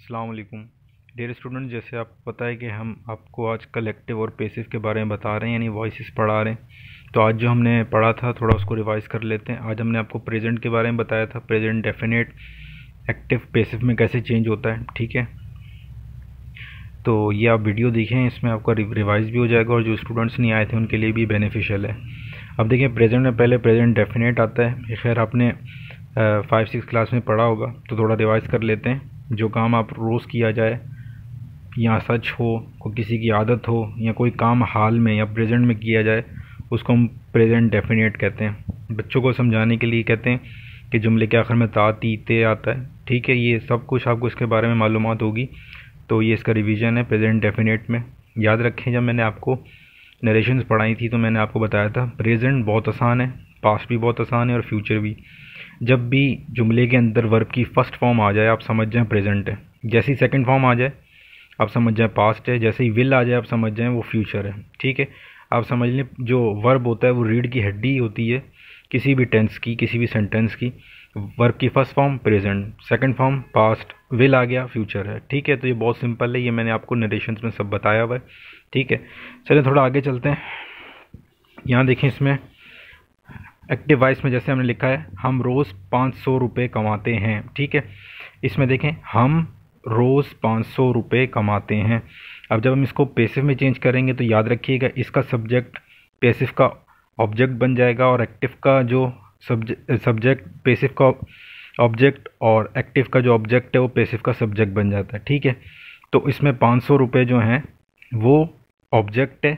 अस्सलाम वालेकुम dear student. जैसे आपको पता है कि हम आपको आज कलेक्टिव और पैसिव के बारे में बता रहे हैं, यानी वॉइसेस पढ़ा रहे हैं। तो आज जो हमने पढ़ा था थोड़ा उसको रिवाइज़ कर लेते हैं। आज हमने आपको प्रेजेंट के बारे में बताया था, प्रेजेंट डेफिनेट एक्टिव पैसिव में कैसे चेंज होता है। ठीक है, तो ये आप वीडियो देखें, इसमें आपका रिवाइज़ भी हो जाएगा और जो स्टूडेंट्स नहीं आए थे उनके लिए भी बेनिफिशियल है। अब देखिए, प्रेजेंट में पहले प्रेजेंट डेफिनेट आता है। ये खैर आपने 5-6 क्लास में पढ़ा होगा, तो थोड़ा रिवाइज़ कर लेते हैं। जो काम आप रोज़ किया जाए, या सच हो, कोई किसी की आदत हो, या कोई काम हाल में या प्रेजेंट में किया जाए, उसको हम प्रेजेंट डेफिनेट कहते हैं। बच्चों को समझाने के लिए कहते हैं कि जुमले के आखिर में ता ती ते आता है। ठीक है, ये सब कुछ आपको इसके बारे में मालूमात होगी, तो ये इसका रिवीजन है प्रेजेंट डेफिनेट में। याद रखें, जब मैंने आपको नरेशंस पढ़ाई थी तो मैंने आपको बताया था प्रेजेंट बहुत आसान है, पास्ट भी बहुत आसान है और फ्यूचर भी। जब भी जुमले के अंदर वर्ब की फर्स्ट फॉर्म आ जाए आप समझ जाएं प्रेजेंट है। जैसे ही सेकंड फॉर्म आ जाए आप समझ जाएं पास्ट है। जैसे ही विल आ जाए आप समझ जाएं वो फ्यूचर है। ठीक है, आप समझ लें जो वर्ब होता है वो रीढ़ की हड्डी होती है किसी भी टेंस की, किसी भी सेंटेंस की। वर्ब की first form present, second form past, will आ गया फ्यूचर है। ठीक है, तो ये बहुत सिंपल है, ये मैंने आपको नरेशंस में सब बताया हुआ है। ठीक है, चलिए थोड़ा आगे चलते हैं। यहाँ देखें, इसमें एक्टिव वॉइस में जैसे हमने लिखा है हम रोज़ 500 रुपये कमाते हैं। ठीक है, इसमें देखें हम रोज़ 500 रुपये कमाते हैं। अब जब हम इसको पैसिव में चेंज करेंगे तो याद रखिएगा इसका सब्जेक्ट पैसिव का ऑब्जेक्ट बन जाएगा, और एक्टिव का जो सब्जेक्ट पैसिव का ऑब्जेक्ट, और एक्टिव का जो ऑब्जेक्ट है वो पैसिव का सब्जेक्ट बन जाता है। ठीक है, तो इसमें 500 रुपये जो हैं वो ऑब्जेक्ट है,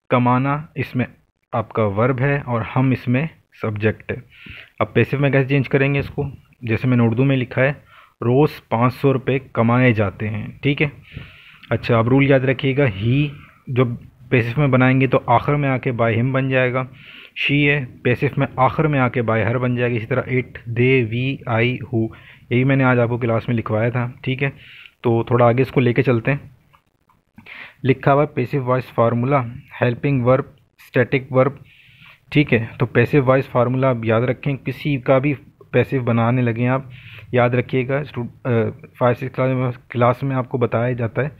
कमाना इसमें आपका वर्ब है, और हम इसमें सब्जेक्ट है। अब पैसिव में कैसे चेंज करेंगे इसको, जैसे मैंने उर्दू में लिखा है रोज़ 500 रुपये कमाए जाते हैं। ठीक है, अच्छा अब रूल याद रखिएगा, ही जो पैसिव में बनाएंगे तो आखिर में आके बाय हिम बन जाएगा। शी है पैसिव में आखिर में आके बाय हर बन जाएगी। इसी तरह it, they, we, I, who, यही मैंने आज आपको क्लास में लिखवाया था। ठीक है, तो थोड़ा आगे इसको लेके चलते हैं। लिखा हुआ passive voice formula, helping verb, static verb. ठीक है, तो पैसिव वॉइस फार्मूला आप याद रखें, किसी का भी पैसिव बनाने लगे आप याद रखिएगा। 5-6 क्लास में आपको बताया जाता है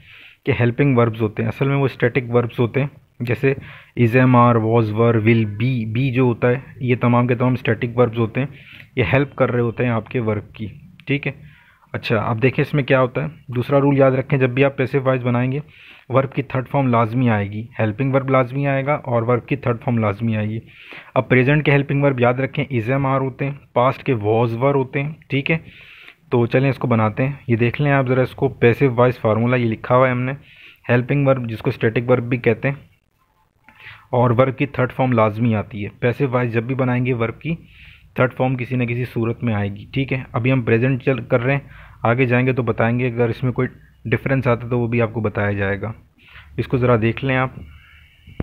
कि हेल्पिंग वर्ब्स होते हैं, असल में वो स्टैटिक वर्ब्स होते हैं। जैसे is, am, are, was, were, will, be जो होता है, ये तमाम के तमाम स्टैटिक वर्ब्स होते हैं। ये हेल्प कर रहे होते हैं आपके वर्ब की। ठीक है, अच्छा अब देखें इसमें क्या होता है। दूसरा रूल याद रखें, जब भी आप पैसिव वॉइस बनाएंगे वर्ब की थर्ड फॉर्म लाजमी आएगी, हेल्पिंग वर्ब लाजमी आएगा और वर्ब की थर्ड फॉर्म लाजमी आएगी। अब प्रेजेंट के हेल्पिंग वर्ब याद रखें इज़, एम, आर होते हैं, पास्ट के वॉज, वर होते हैं। ठीक है, तो चलें इसको बनाते हैं। ये देख लें आप ज़रा इसको, पैसिव वॉइस फार्मूला ये लिखा हुआ है हमने। हेल्पिंग वर्ब जिसको स्टैटिक वर्ब भी कहते हैं, और वर्ब की थर्ड फॉर्म लाजमी आती है। पैसिव वॉइस जब भी बनाएंगे वर्ब की थर्ड फॉर्म किसी न किसी सूरत में आएगी। ठीक है, अभी हम प्रेजेंट चल कर रहे हैं, आगे जाएंगे तो बताएंगे, अगर इसमें कोई डिफरेंस आता है तो वो भी आपको बताया जाएगा। इसको ज़रा देख लें आप।